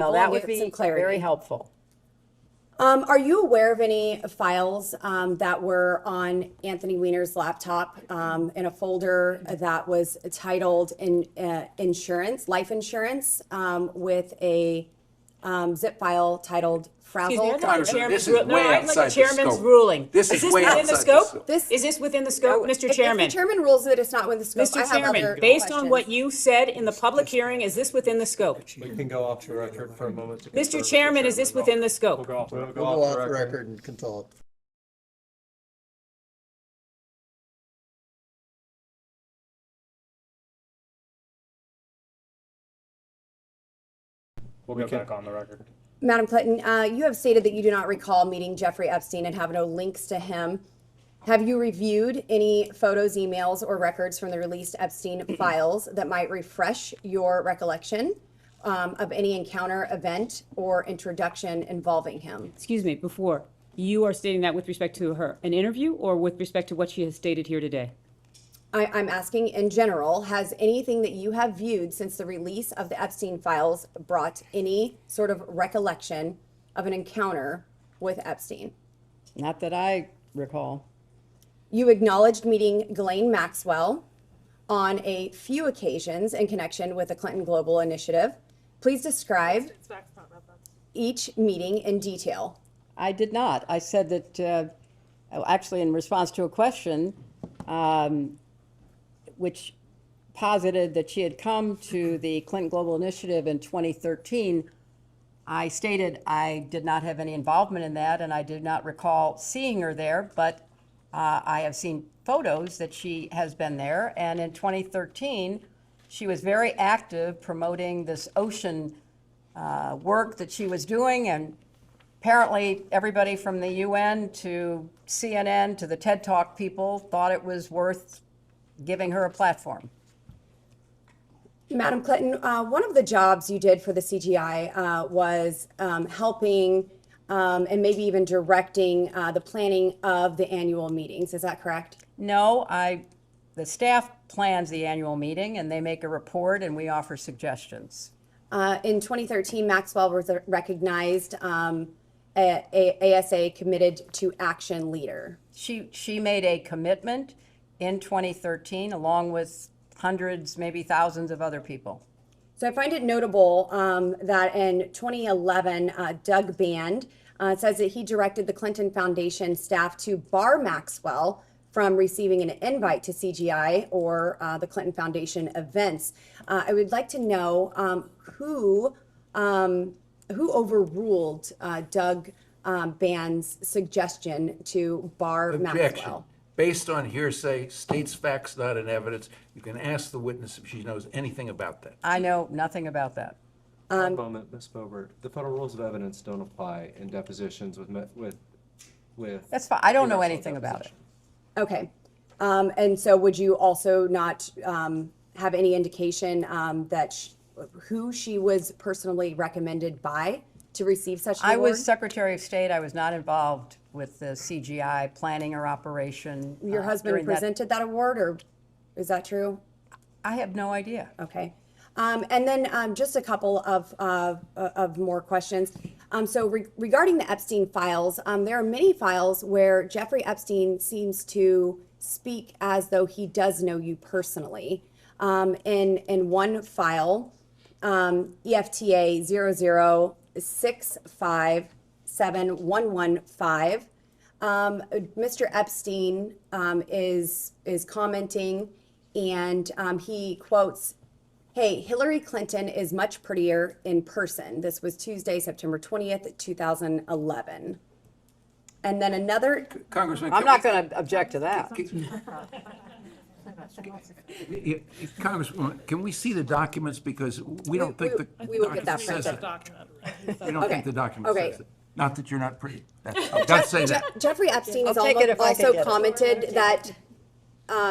Well, that would be very helpful. Are you aware of any files that were on Anthony Weiner's laptop in a folder that was titled insurance, life insurance, with a zip file titled frazzle? This is way outside the chairman's scope. ruling. This is way within the outside the scope? scope. Is this within the scope, Mr. If Chairman? the chairman rules that it's not within the scope, I Mr. have other Chairman, based on what questions. you said in the public hearing, is this within the scope? We can go off the record for a moment. to confer Mr. with the Chairman, is this within the We'll scope? go off the We'll go off the record and consult. We'll go back on the record. Madam Clinton, you have stated that you do not recall meeting Jeffrey Epstein and have no links to him. Have you reviewed any photos, emails, or records from the released Epstein files that might refresh your recollection of any encounter, event, or introduction involving him? Excuse me, before, you are stating that with respect to an interview or with respect to what she has stated here today? I'm asking in general, has anything that you have viewed since the release of the Epstein files brought any sort of recollection of an encounter with Epstein? Not that I recall. You acknowledged meeting Ghislaine Maxwell on a few occasions in connection with the Clinton Global Initiative. Please describe each meeting in detail. I did not. I said that, actually in response to a question, which posited that she had come to the Clinton Global Initiative in 2013, I stated I did not have any involvement in that and I did not recall seeing her there, but I have seen photos that she has been there. And in 2013, she was very active promoting this ocean work that she was doing. And apparently everybody from the UN to CNN to the TED Talk people thought it was worth giving her a platform. Madam Clinton, one of the jobs you did for the CGI was helping and maybe even directing the planning of the annual meetings. Is that correct? No, the staff plans the annual meeting and they make a report and we offer suggestions. In 2013, Maxwell was recognized ASA Committed to Action leader. She made a commitment in 2013 along with hundreds, maybe thousands of other people. So I find it notable that in 2011, Doug Band says that he directed the Clinton Foundation staff to bar Maxwell from receiving an invite to CGI or the Clinton Foundation events. I would like to know who overruled Doug Band's suggestion to bar Maxwell. Based on hearsay, states facts not in evidence. You can ask the witness if she knows anything about that. I know nothing about that. One moment, Ms. Bobert. The federal rules of evidence don't apply in depositions with. That's fine. I don't know anything about it. Okay. And so would you also not have any indication that who she was personally recommended by to receive such an I award? was Secretary of State. I was not involved with the CGI planning or operation. Your husband presented that award, or is that true? I have no idea. Okay. And then just a couple of more questions. So regarding the Epstein files, there are many files where Jeffrey Epstein seems to speak as though he does know you personally. In one file, EFTA 006571115, Mr. Epstein is commenting, and he quotes, "Hey, Hillary Clinton is much prettier in person." This was Tuesday, September 20th, 2011. And then another, Congressman, I'm not going to object to that. Congresswoman, can we see the documents because we don't think the we will get that document says printed. it. We don't think the document Okay. says it. Not that you're not pretty. Don't say that. Jeffrey Epstein has I'll take it if I can also get it. commented that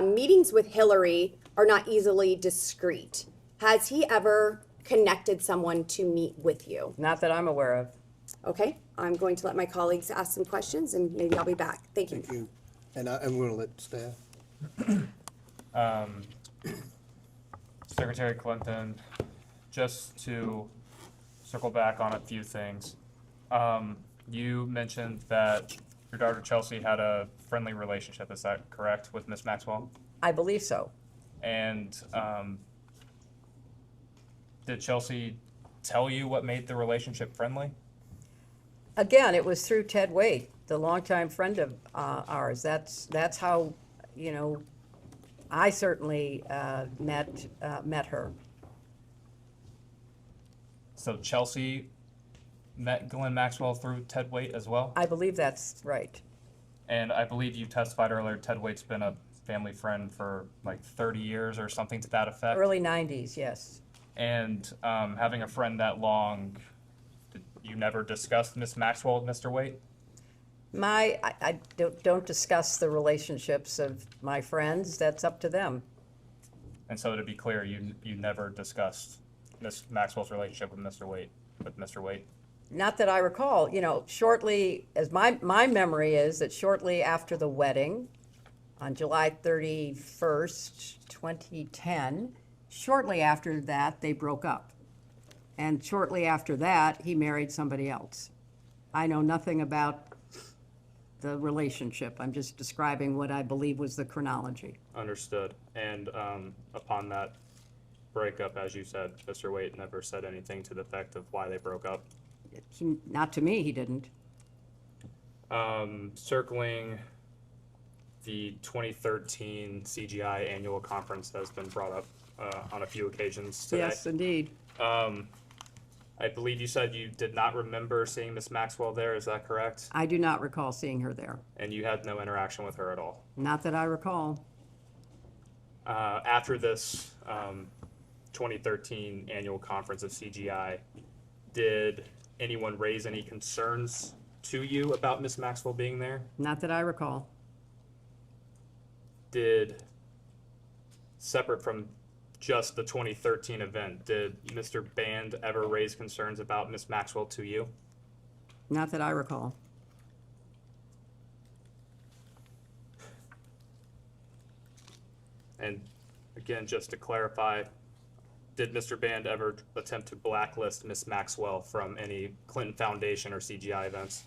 meetings with Hillary are not easily discreet. Has he ever connected someone to meet with you? Not that I'm aware of. Okay, I'm going to let my colleagues ask some questions and maybe I'll be back. Thank you. Thank you. And I'm going to let staff. Secretary Clinton, just to circle back on a few things. You mentioned that your daughter Chelsea had a friendly relationship, is that correct, with Miss Maxwell? I believe so. And did Chelsea tell you what made the relationship friendly? Again, it was through Ted Waite, the longtime friend of ours. That's how, you know, I certainly met her. So Chelsea met Glenn Maxwell through Ted Waite as well? I believe that's right. And I believe you testified earlier, Ted Waite's been a family friend for like 30 years or something to that effect. Early 90s, yes. And having a friend that long, did you never discussed Miss Maxwell with Mr. Waite? I don't discuss the relationships of my friends. That's up to them. And so to be clear, you never discussed Miss Maxwell's relationship with Mr. Waite? Not that I recall. You know, shortly, as my memory is that shortly after the wedding, on July 31st, 2010, shortly after that, they broke up. And shortly after that, he married somebody else. I know nothing about the relationship. I'm just describing what I believe was the chronology. Understood. And upon that breakup, as you said, Mr. Waite never said anything to the effect of why they broke up. Not to me, he didn't. Circling the 2013 CGI annual conference that has been brought up on a few occasions today. Yes, indeed. I believe you said you did not remember seeing Miss Maxwell there, is that correct? I do not recall seeing her there. And you had no interaction with her at all? Not that I recall. After this 2013 annual conference of CGI, did anyone raise any concerns to you about Miss Maxwell being there? Not that I recall. Did, separate from just the 2013 event, did Mr. Band ever raise concerns about Miss Maxwell to you? Not that I recall. And again, just to clarify, did Mr. Band ever attempt to blacklist Miss Maxwell from any Clinton Foundation or CGI events?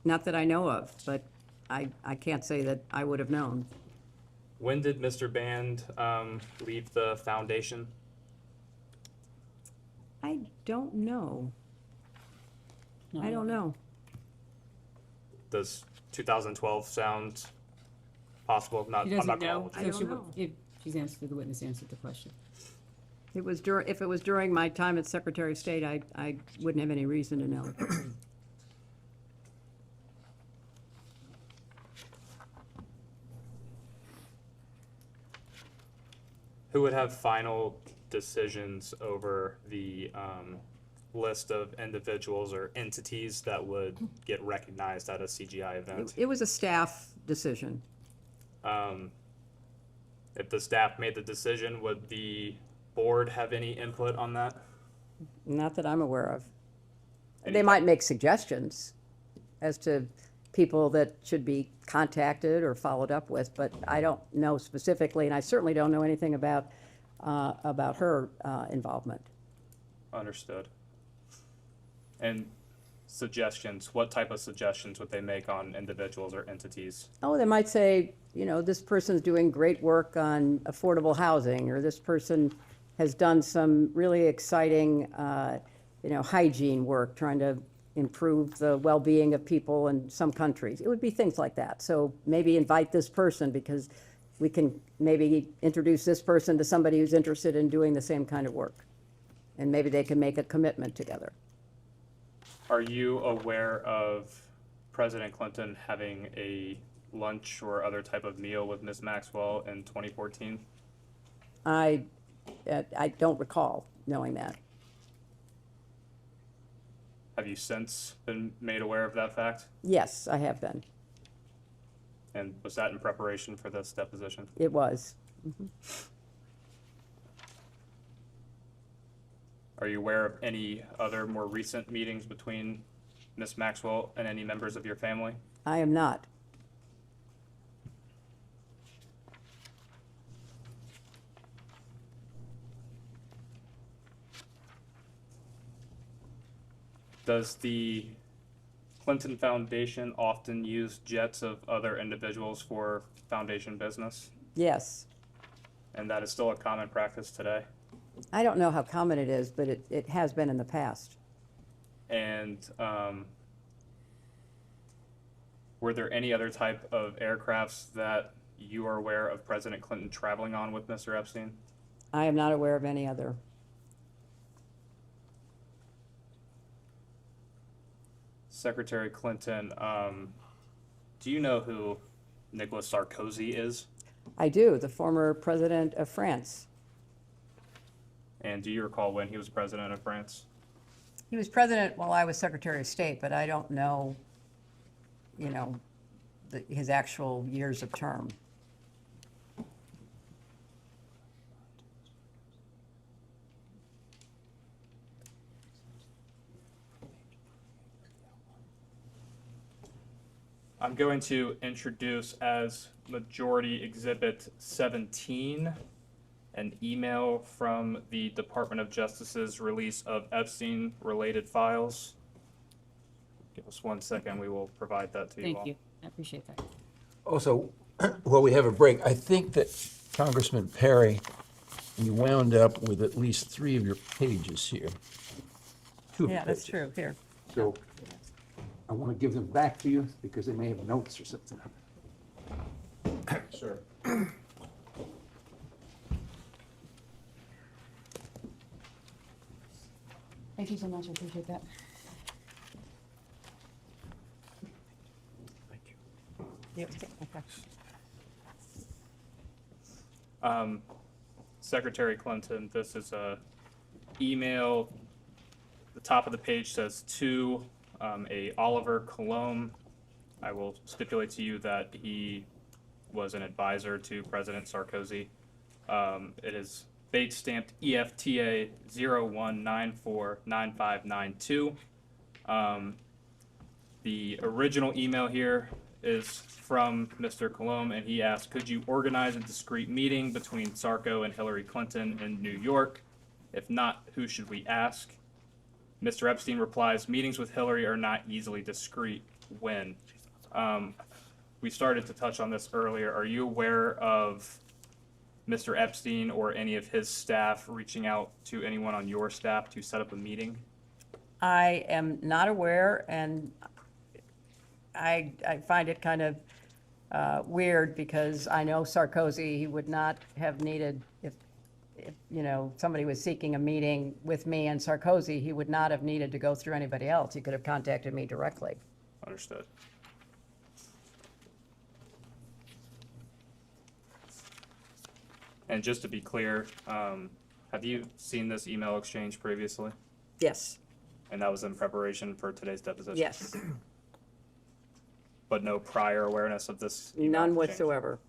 Not that I know of, but I can't say that I would have known. When did Mr. Band leave the foundation? I don't know. I don't know. Does 2012 sound possible? He doesn't know. calling I you. don't know. If she's answered, the witness answered the question. It was if it was during my time as Secretary of State, I wouldn't have any reason to know. Who would have final decisions over the list of individuals or entities that would get recognized at a CGI event? It was a staff decision. If the staff made the decision, would the board have any input on that? Not that I'm aware of. They might make suggestions as to people that should be contacted or followed up with, but I don't know specifically, and I certainly don't know anything about her involvement. Understood. And suggestions, what type of suggestions would they make on individuals or entities? Oh, they might say, you know, this person's doing great work on affordable housing, or this person has done some really exciting, hygiene work, trying to improve the well-being of people in some countries. It would be things like that. So maybe invite this person because we can maybe introduce this person to somebody who's interested in doing the same kind of work. And maybe they can make a commitment together. Are you aware of President Clinton having a lunch or other type of meal with Ms. Maxwell in 2014? I don't recall knowing that. Have you since been made aware of that fact? Yes, I have been. And was that in preparation for this deposition? It was. Are you aware of any other more recent meetings between Ms. Maxwell and any members of your family? I am not. Does the Clinton Foundation often use jets of other individuals for foundation business? Yes. And that is still a common practice today? I don't know how common it is, but it has been in the past. And were there any other type of aircrafts that you are aware of President Clinton traveling on with Mr. Epstein? I am not aware of any other. Secretary Clinton, do you know who Nicolas Sarkozy is? I do, the former president of France. And do you recall when he was president of France? He was president while I was Secretary of State, but I don't know, you know, his actual years of term. I'm going to introduce as Majority Exhibit 17 an email from the Department of Justice's release of Epstein-related files. Give us 1 second, we will provide that to you all. Thank you. I appreciate that. Also, while we have a break, I think that Congressman Perry, you wound up with at least 3 of your pages here. 2 of your Yeah, that's pages. true, here. So I want to give them back to you because they may have notes or something. Sure. Thank you so much. I appreciate that. Thank you. Yep, okay. Secretary Clinton, this is a email. The top of the page says to a Oliver Colomb. I will stipulate to you that he was an advisor to President Sarkozy. It is date stamped EFTA 01949592. The original email here is from Mr. Colomb, and he asked, could you organize a discreet meeting between Sarko and Hillary Clinton in New York? If not, who should we ask? Mr. Epstein replies, meetings with Hillary are not easily discreet. When? We started to touch on this earlier. Are you aware of Mr. Epstein or any of his staff reaching out to anyone on your staff to set up a meeting? I am not aware, and I find it kind of weird because I know Sarkozy, he would not have needed, if you know, somebody was seeking a meeting with me and Sarkozy, he would not have needed to go through anybody else. He could have contacted me directly. Understood. And just to be clear, have you seen this email exchange previously? Yes, And that was in preparation for today's deposition? yes, But no prior awareness of this email none exchange? whatsoever.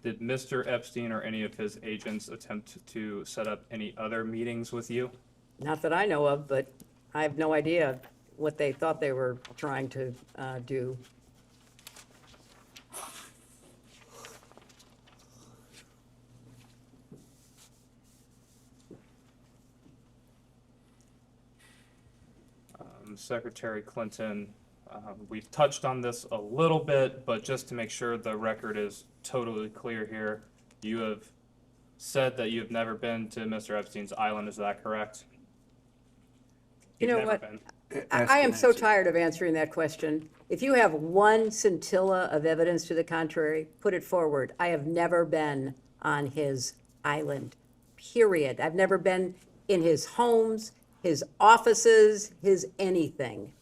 Did Mr. Epstein or any of his agents attempt to set up any other meetings with you? Not that I know of, but I have no idea what they thought they were trying to do. Secretary Clinton, we've touched on this a little bit, but just to make sure the record is totally clear here, you have said that you've never been to Mr. Epstein's island, is that correct? You You've know never what? been. I am so tired of answering that question. If you have one scintilla of evidence to the contrary, put it forward. I have never been on his island, period. I've never been in his homes, his offices, his anything.